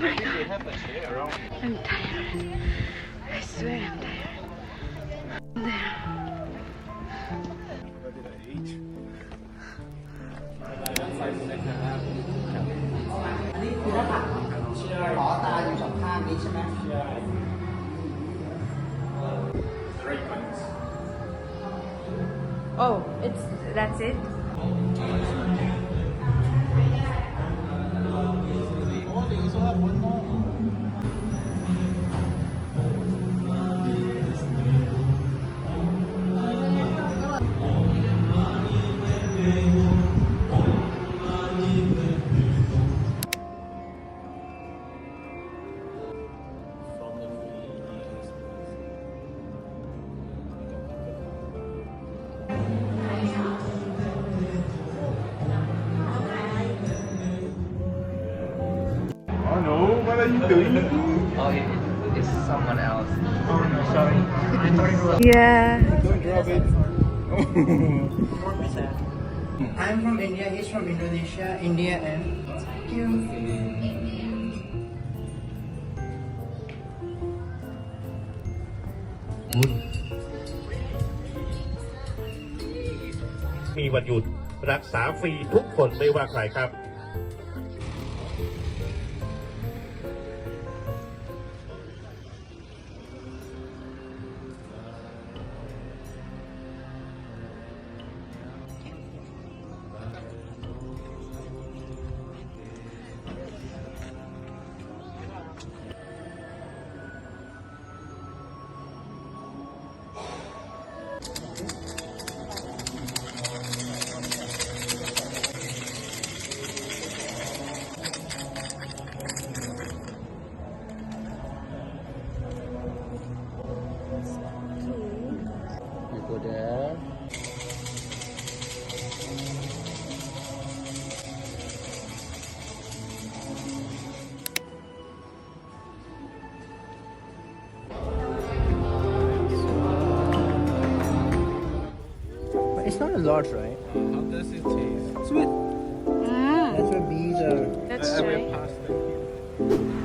my god. I'm tired. I swear I'm tired. There. What did I eat? นี่คือหน้าผากขอตาอยู่สองข้างนี้ใช่ไหม Oh, that's it? Oh, they also have one more. Oh no, what are you doing? Oh, it's someone else. Oh no, sorry. I'm sorry. Yeah. Don't drop it. I'm from India. He's from Indonesia, India, and thank you. มีวันหยุดรักษาฟรีทุกคนไม่ว่าใครครับ You go there. But it's not a lot, right? How does it taste? Sweet. Mm, That's where bees are. that's I will right. pass them.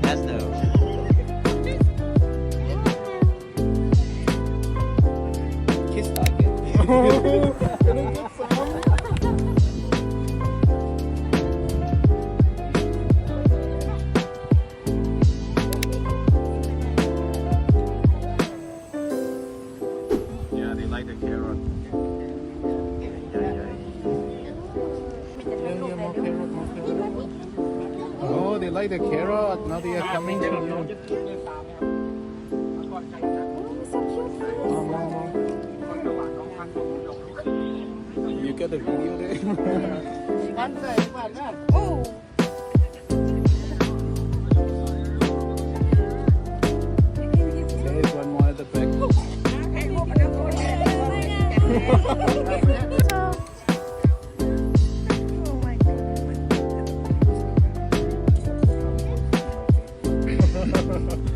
That's the. Kiss target. Can I get some? Yeah, they like the carrot. Oh, they like the carrot. Now they are coming to you. You got the video there? Oh! There's one more at the back. Oh my god.